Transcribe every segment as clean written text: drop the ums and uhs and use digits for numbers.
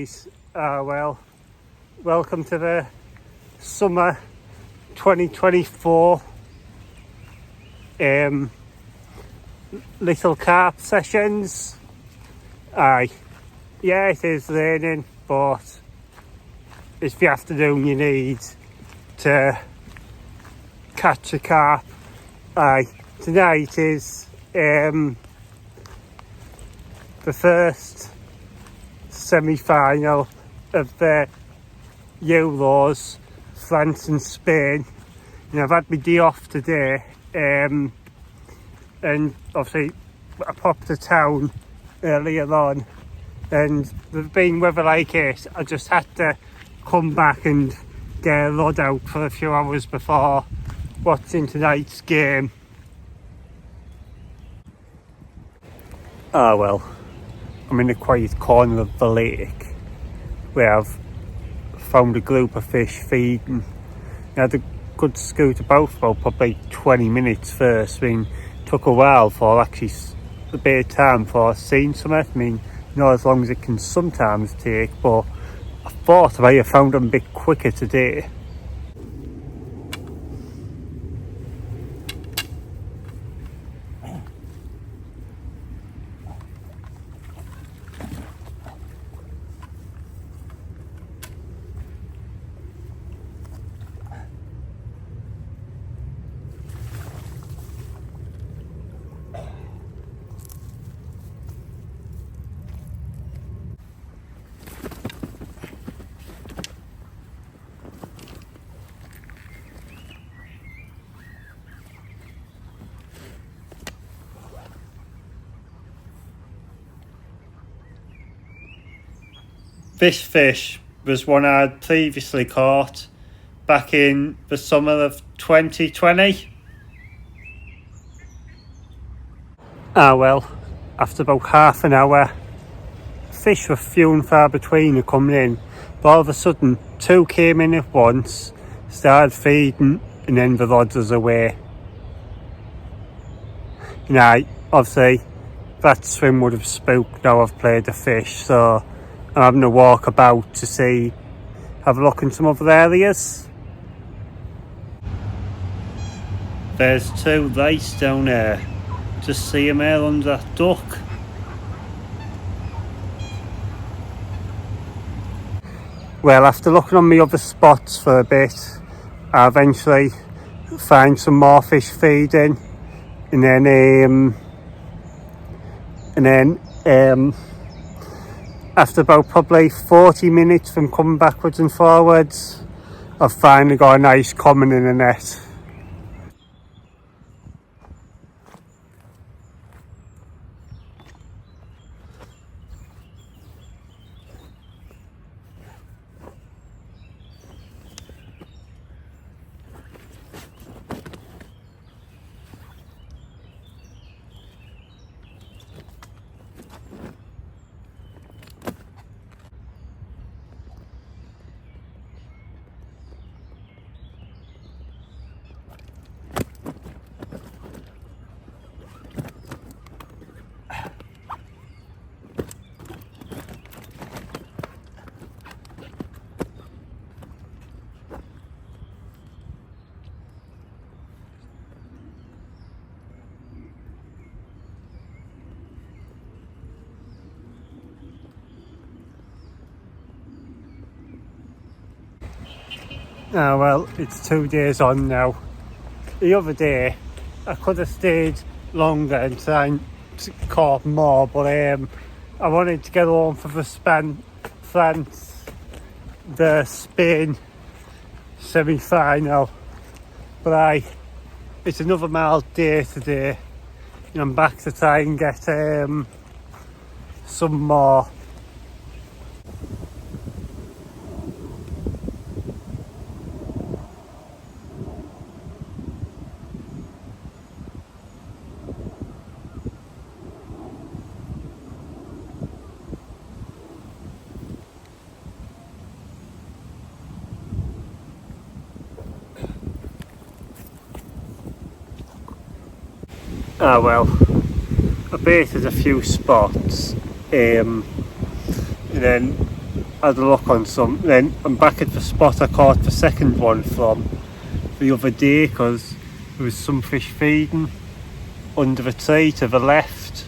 guys, welcome to the summer 2024 little carp sessions. Yeah, it is raining, but it's the afternoon you need to catch a carp. Tonight is the first semi-final of the Euros, France and Spain. I've had my day off today, and obviously I popped to town earlier on, and there's been weather like it. I just had to come back and get a rod out for a few hours before watching tonight's game. I'm in a quiet corner of the lake where I've found a group of fish feeding. I had a good scoot about for probably 20 minutes first. Took a while for actually a bit of time for seeing something. As long as it can sometimes take, but I thought I might have found them a bit quicker today. This fish was one I'd previously caught back in the summer of 2020. After about half an hour, fish were few and far between coming in, but all of a sudden 2 came in at once, started feeding, and then the rods was away. Obviously that swim would have spooked now I've played the fish, so I'm having a walk about to have a look in some other areas. There's 2 lights down there. Just see them there under that duck. Well, after looking on my other spots for a bit, I eventually find some more fish feeding, and then after about probably 40 minutes from coming backwards and forwards, I've finally got a nice common in a net. It's 2 days on now. The other day I could have stayed longer and tried to caught more, but I wanted to get home for the France, the Spain semi-final, but it's another mild day today, and I'm back to try and get some more. I baited a few spots, and then had a look on some. Then I'm back at the spot I caught the second one from the other day, because there was some fish feeding under the tree to the left.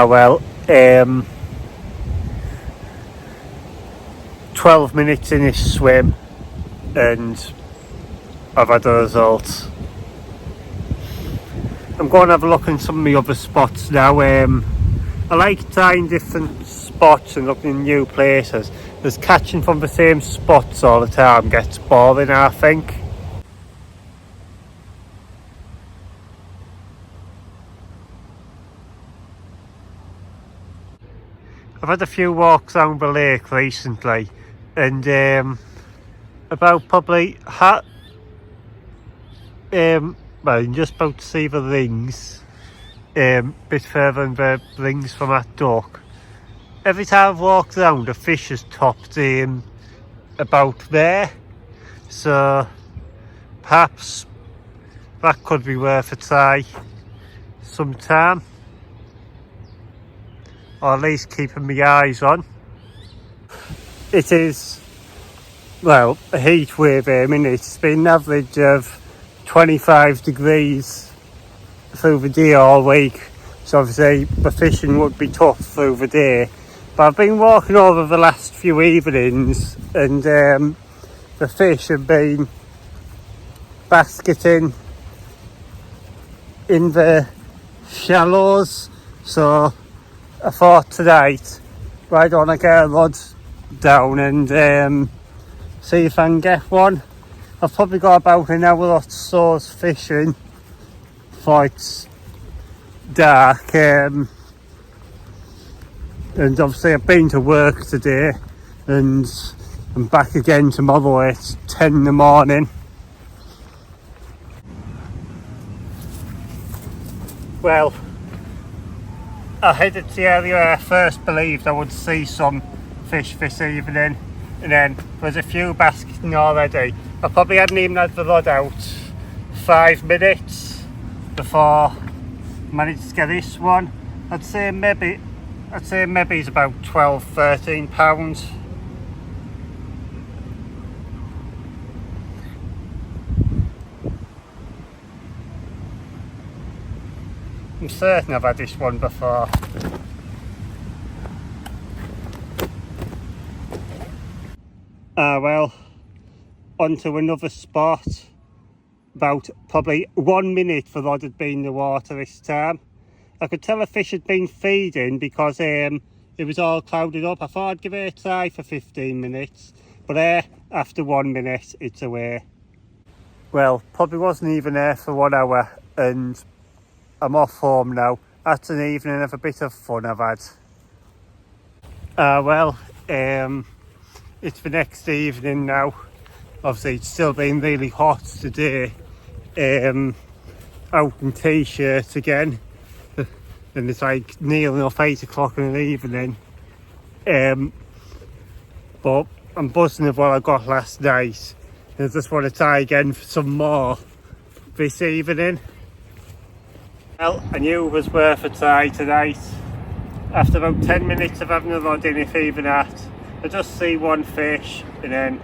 Well, 12 minutes in this swim and I've had a result. I'm going to have a look in some of the other spots now. I like trying different spots and looking in new places. There's catching from the same spots all the time gets boring, I think. I've had a few walks down the lake recently, and about probably well, I'm just about to see the rings, bit further than the rings from that duck. Every time I've walked around, the fish has topped about there, so perhaps that could be worth a try sometime, or at least keeping my eyes on. It is, well, a heat wave here, it's been an average of 25 degrees through the day all week, so obviously the fishing would be tough through the day. But I've been walking over the last few evenings, and the fish have been basketing in the shallows, so I thought tonight, why don't I get a rod down and see if I can get one. I've probably got about an hour or so's fishing before it's dark, and obviously I've been to work today and I'm back again tomorrow at 10 in the morning. Well, I headed to the area where I first believed I would see some fish this evening, and then there's a few basketing already. I probably hadn't even had the rod out 5 minutes before I managed to get this one. I'd say maybe it's about 12-13 pounds. I'm certain I've had this one before. Well, onto another spot. About probably 1 minute the rod had been in the water this time. I could tell a fish had been feeding because it was all clouded up. I thought I'd give it a try for 15 minutes, but after 1 minute it's away. Well, probably wasn't even there for 1 hour and I'm off home now. That's an evening of a bit of fun I've had. Well, it's the next evening now. Obviously it's still been really hot today. Out in t-shirt again, and it's like nearly enough 8 o'clock in the evening. But I'm buzzing of what I got last night, and I just want to try again for some more this evening. Well, I knew it was worth a try tonight. After about 10 minutes of having a rod in, if even that, I just see one fish and then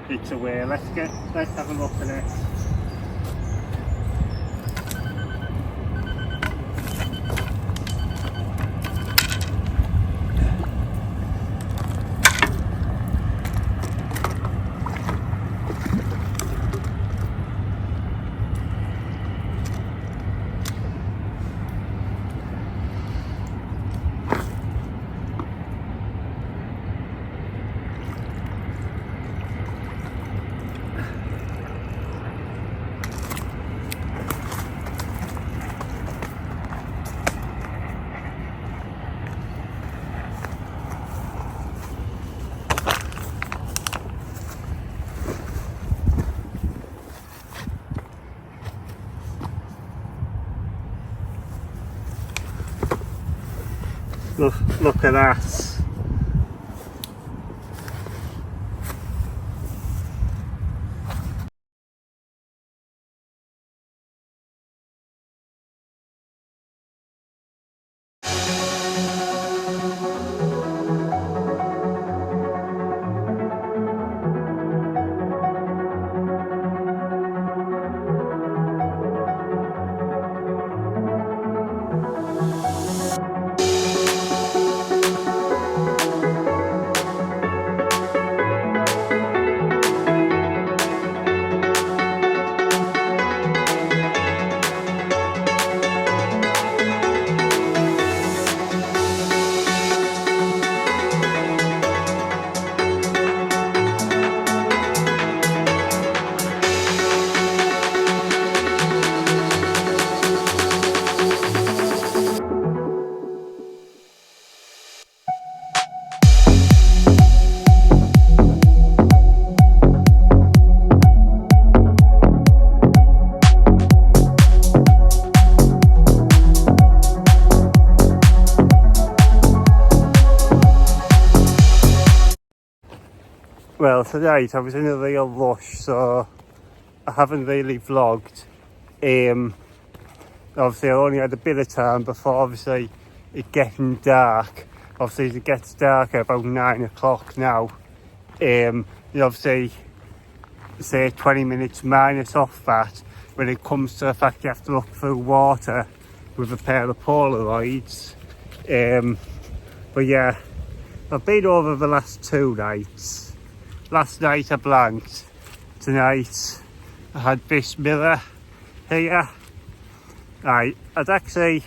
it's away. Let's have a look at it. Look at that. Well, tonight I was in a real rush, so I haven't really vlogged. Obviously I only had a bit of time before obviously it getting dark. Obviously it gets dark at about 9 o'clock now. Obviously say 20 minutes minus off that when it comes to the fact you have to look through water with a pair of Polaroids. But yeah, I've been over the last 2 nights. Last night I blanked. Tonight I had this mirror here. I'd actually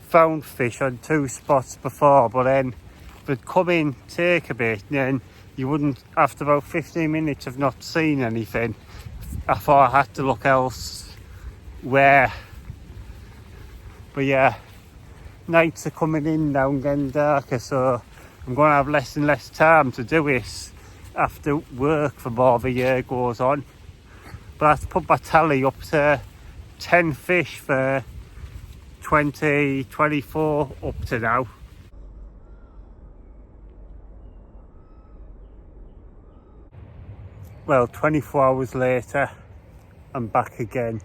found fish on 2 spots before, but then they'd come in, take a bit, and then you wouldn't, after about 15 minutes of not seeing anything, I thought I had to look elsewhere. But yeah, nights are coming in now and getting darker, so I'm going to have less and less time to do this after work the more the year goes on. But I have to put my tally up to 10 fish for 2024 up to now. Well, 24 hours later, I'm back again.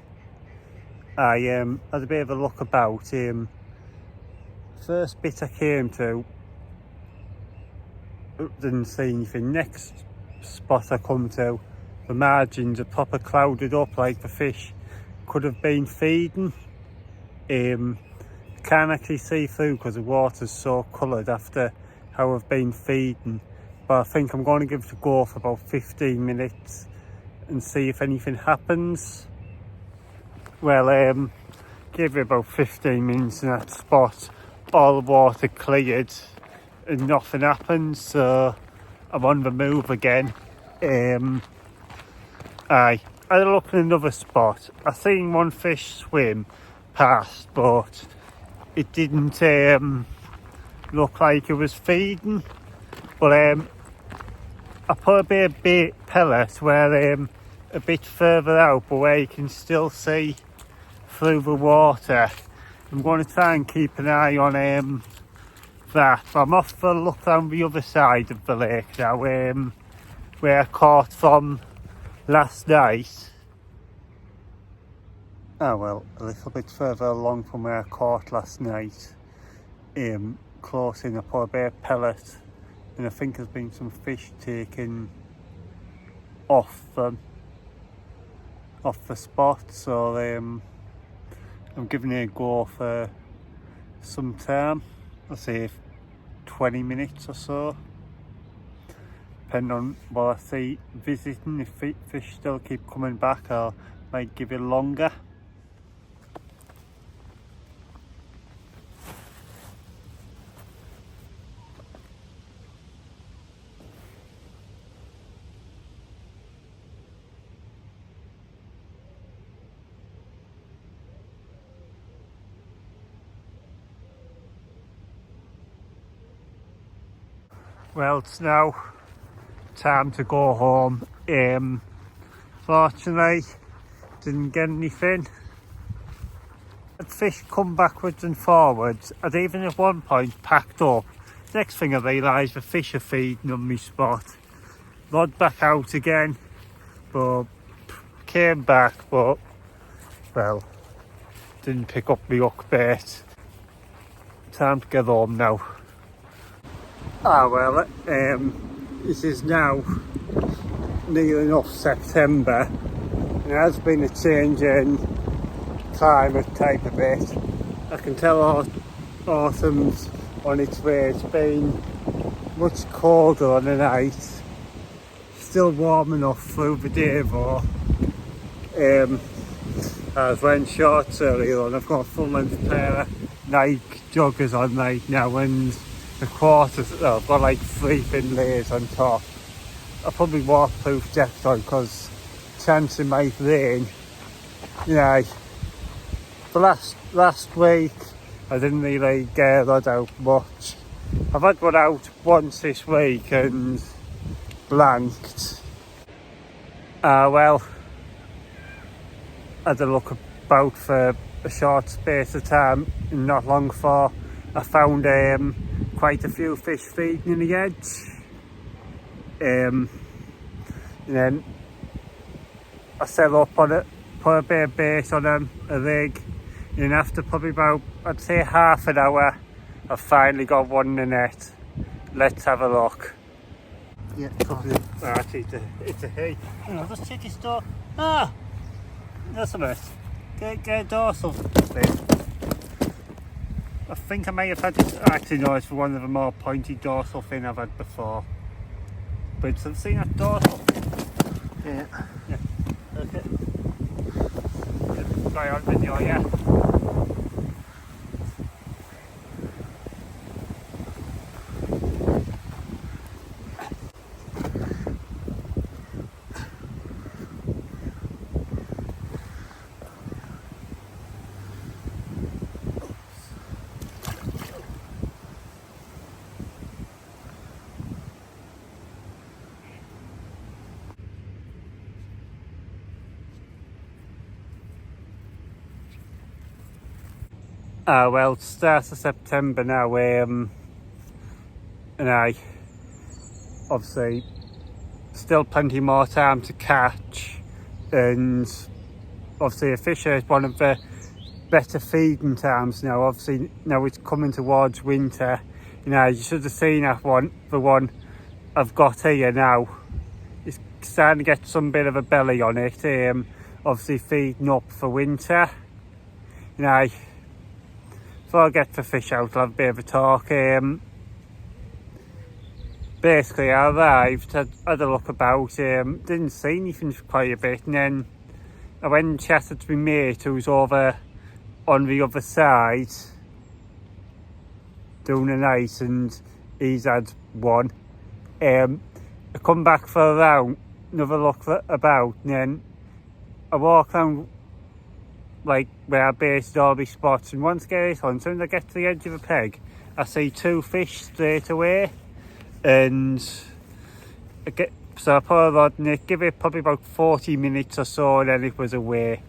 I had a bit of a look about. First bit I came to, didn't see anything. Next spot I come to, the margins are proper clouded up, like the fish could have been feeding. Can't actually see through because the water's so coloured after how I've been feeding. But I think I'm going to give it a go for about 15 minutes and see if anything happens. Well, give it about 15 minutes in that spot, all the water cleared and nothing happened, so I'm on the move again. I had a look in another spot. I seen one fish swim past, but it didn't look like it was feeding. But I put a bit of bait pellets where a bit further out, but where you can still see through the water. I'm going to try and keep an eye on that. I'm off for a look down the other side of the lake now, where I caught from last night. Oh well, a little bit further along from where I caught last night. Close in, I put a bit of pellet, and I think there's been some fish taken off the spot, so I'm giving it a go for some time. I'll say 20 minutes or so, depending on what I see visiting. If fish still keep coming back, I might give it longer. Well, it's now time to go home. Fortunately, didn't get anything. fish come backwards and forwards. I'd even at one point packed up. Next thing I realised, the fish are feeding on my spot. Rod back out again, but came back, but well, didn't pick up my hook bait. Time to get home now. Well, this is now near enough September. There has been a change in climate type of bit. I can tell autumn's on its way. It's been much colder on the night. Still warm enough through the day though. I was wearing shorts earlier on. I've got a full length pair of Nike joggers on right now and the quarters. I've got like 3 thin layers on top. I'll probably waterproof jacket on because chance it might rain. Yeah, the last week I didn't really get a rod out much. I've had one out once this week and blanked. Well, I had a look about for a short space of time and not long for I found quite a few fish feeding in the edge. And then I set up on it, put a bit of bait on them, a rig, and after probably about, I'd say half an hour, I've finally got one in the net. Let's have a look. Yeah, probably. Actually, it's a he. I'll just check his door. That's a mess. Get a dorsal thing. I think I may have had it, actually no, it's for one of the more pointy dorsal fin I've had before. But I've seen that dorsal. Yeah. Okay. Try on video, yeah. Well, start of September now, and I obviously still plenty more time to catch, and obviously a fisher is one of the better feeding times now. Obviously now it's coming towards winter. You should have seen that one, the one I've got here now. It's starting to get some bit of a belly on it, obviously feeding up for winter. Before I get the fish out, I'll have a bit of a talk. Basically, I arrived, had a look about, didn't see anything for quite a bit, and then I went and chatted to my mate who was over on the other side doing the night, and he's had one. I come back for a round, another look about, and then I walk around like where I based all these spots, and once I get it on, as soon as I get to the edge of a peg, I see 2 fish straight away, and I put a rod in it, give it probably about 40 minutes or so, and then it was away.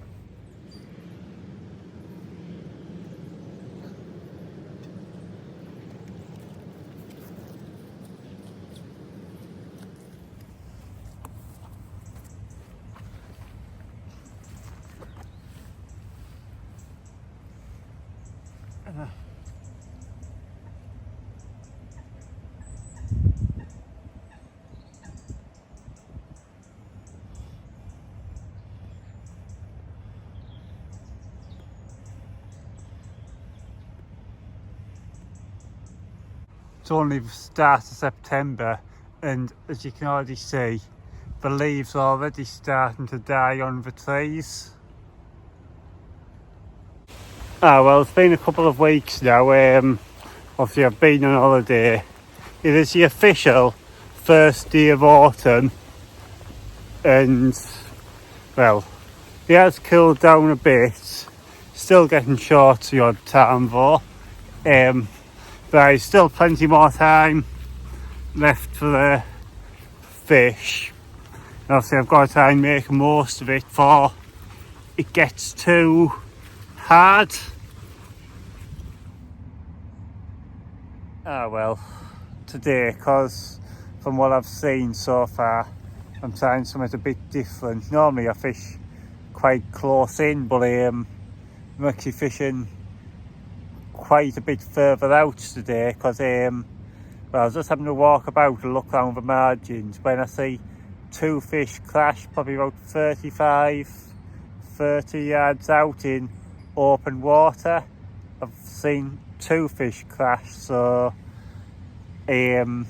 It's only the start of September, and as you can already see, the leaves are already starting to die on the trees. Well, it's been a couple of weeks now. Obviously I've been on holiday. It is the official first day of autumn, and well, it has cooled down a bit. Still getting short the odd time though. There's still plenty more time left for the fish. Obviously I've got to try and make most of it before it gets too hard. Ah well, today, because from what I've seen so far, I'm trying something a bit different. Normally I fish quite close in, but I'm actually fishing quite a bit further out today because well, I was just having to walk about and look around the margins when I see two fish clash probably about 30 yards out in open water. I've seen two fish crash, so I've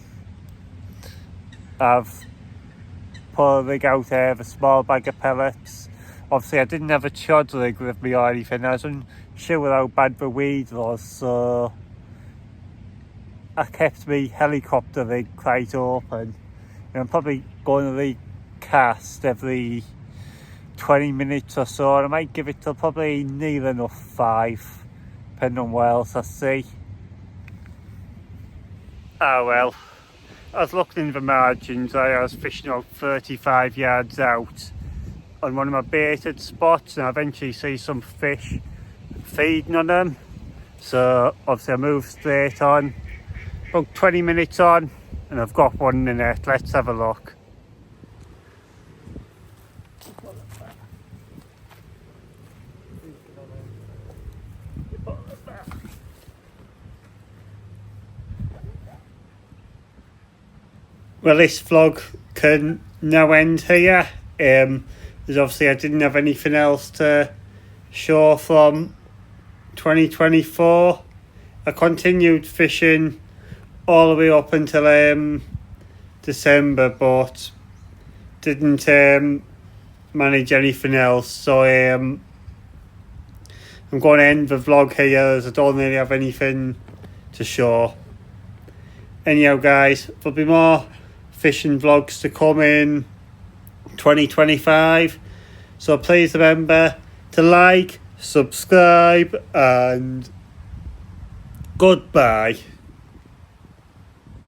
put a rig out there, a small bag of pellets. Obviously I didn't have a chod rig with me or anything. I wasn't sure how bad the weed was, so I kept my helicopter rig quite open. And I'm probably going to recast every 20 minutes or so, and I might give it till probably near enough 5, depending on what else I see. Ah well, I was looking in the margins. I was fishing out 35 yards out on one of my baited spots, and I eventually see some fish feeding on them. So obviously I moved straight on. About 20 minutes on, and I've got one in the net. Let's have a look. Well, this vlog can now end here. Because obviously I didn't have anything else to show from 2024. I continued fishing all the way up until December, but didn't manage anything else. So I'm going to end the vlog here as I don't really have anything to show. Anyhow guys, there'll be more fishing vlogs to come in 2025, so please remember to like, subscribe, and goodbye.